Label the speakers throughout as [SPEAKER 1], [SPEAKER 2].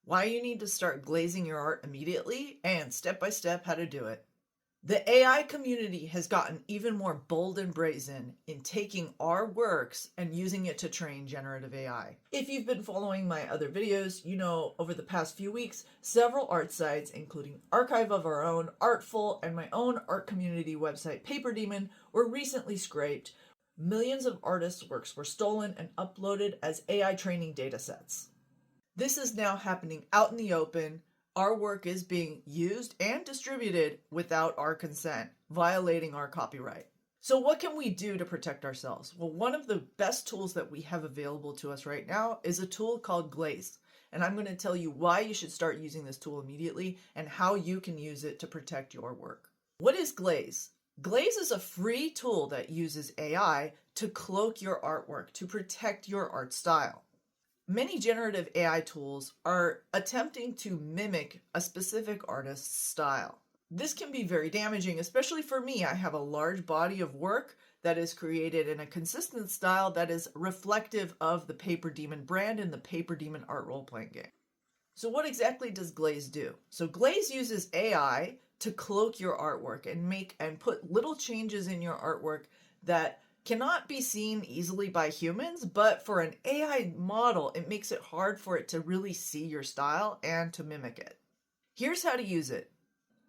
[SPEAKER 1] why you need to start glazing your art immediately, and step by step how to do it. The AI community has gotten even more bold and brazen in taking our works and using it to train generative AI. If you've been following my other videos, you know over the past few weeks, several art sites, including Archive of Our Own, Artful, and my own art community website, PaperDemon, were recently scraped. Millions of artists' works were stolen and uploaded as AI training datasets. This is now happening out in the open. Our work is being used and distributed without our consent, violating our copyright. So what can we do to protect ourselves? Well, one of the best tools that we have available to us right now is a tool called Glaze. And I'm going to tell you why you should start using this tool immediately and how you can use it to protect your work. What is Glaze? Glaze is a free tool that uses AI to cloak your artwork to protect your art style. Many generative AI tools are attempting to mimic a specific artist's style. This can be very damaging, especially for me. I have a large body of work that is created in a consistent style that is reflective of the PaperDemon brand and the PaperDemon art role-playing game. So what exactly does Glaze do? So Glaze uses AI to cloak your artwork and put little changes in your artwork that cannot be seen easily by humans, but for an AI model, it makes it hard for it to really see your style and to mimic it. Here's how to use it.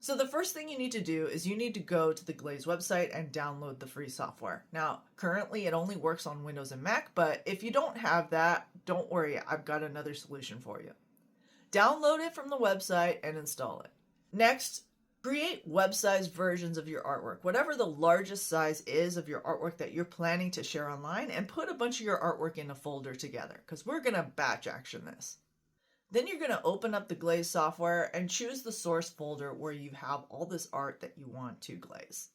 [SPEAKER 1] So the first thing you need to do is you need to go to the Glaze website and download the free software. Now, currently it only works on Windows and Mac, but if you don't have that, don't worry, I've got another solution for you. Download it from the website and install it. Next, create web-sized versions of your artwork, whatever the largest size is of your artwork that you're planning to share online, and put a bunch of your artwork in a folder together, because we're going to batch action this. Then you're going to open up the Glaze software and choose the source folder where you have all this art that you want to glaze.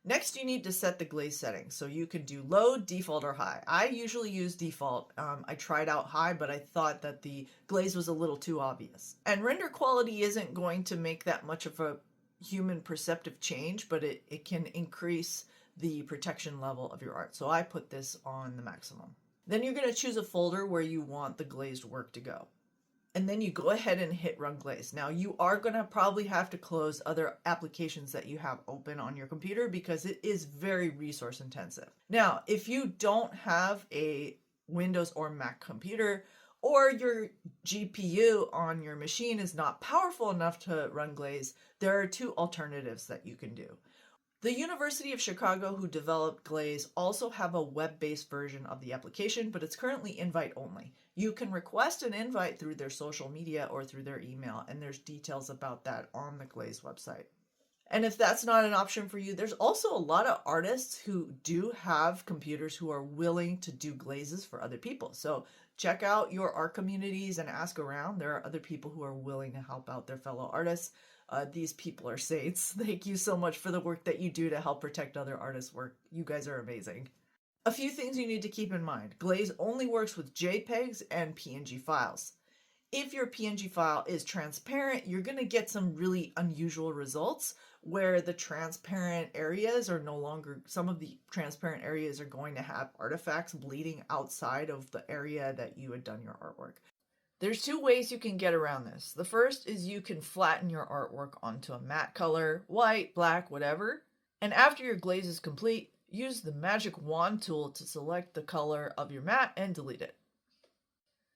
[SPEAKER 1] Next, you need to set the glaze settings, so you can do low, default, or high. I usually use default. I tried out high, but I thought that the glaze was a little too obvious. And render quality isn't going to make that much of a human perceptive change, but it can increase the protection level of your art. So I put this on the maximum. Then you're going to choose a folder where you want the glazed work to go. And then you go ahead and hit Run Glaze. Now you are going to probably have to close other applications that you have open on your computer because it is very resource intensive. Now, if you don't have a Windows or Mac computer, or your GPU on your machine is not powerful enough to run Glaze, there are two alternatives that you can do. The University of Chicago, who developed Glaze, also have a web-based version of the application, but it's currently invite only. You can request an invite through their social media or through their email, and there's details about that on the Glaze website. And if that's not an option for you, there's also a lot of artists who do have computers who are willing to do glazes for other people. So check out your art communities and ask around. There are other people who are willing to help out their fellow artists. These people are saints. Thank you so much for the work that you do to help protect other artists' work. You guys are amazing. A few things you need to keep in mind. Glaze only works with JPEGs and PNG files. If your PNG file is transparent, you're going to get some really unusual results where the transparent areas are no longer, some of the transparent areas are going to have artifacts bleeding outside of the area that you had done your artwork. There's two ways you can get around this. The first is you can flatten your artwork onto a matte color, white, black, whatever. And after your glaze is complete, use the magic wand tool to select the color of your matte and delete it.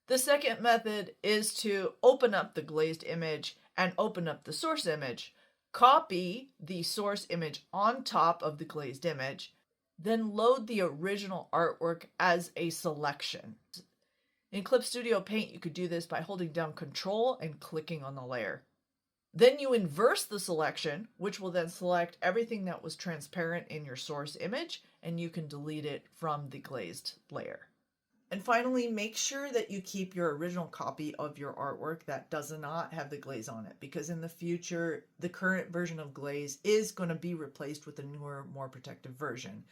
[SPEAKER 1] The second method is to open up the glazed image and open up the source image. Copy the source image on top of the glazed image, then load the original artwork as a selection. In Clip Studio Paint, you could do this by holding down Control and clicking on the layer. Then you inverse the selection, which will then select everything that was transparent in your source image, and you can delete it from the glazed layer. And finally, make sure that you keep your original copy of your artwork that does not have the glaze on it, because in the future, the current version of Glaze is going to be replaced with a newer, more protective version.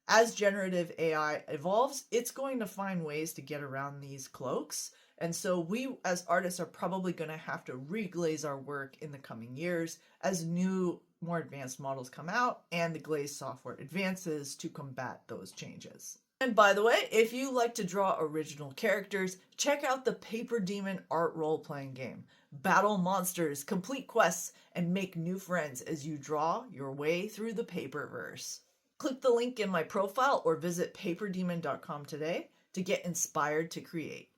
[SPEAKER 1] As generative AI evolves, it's going to find ways to get around these cloaks. And so we, as artists, are probably going to have to reglaze our work in the coming years as new, more advanced models come out and the Glaze software advances to combat those changes. And by the way, if you like to draw original characters, check out the PaperDemon Art role-playing game. Battle monsters, complete quests, and make new friends as you draw your way through the Paperverse. Click the link in my profile or visit paperdemon.com today to get inspired to create.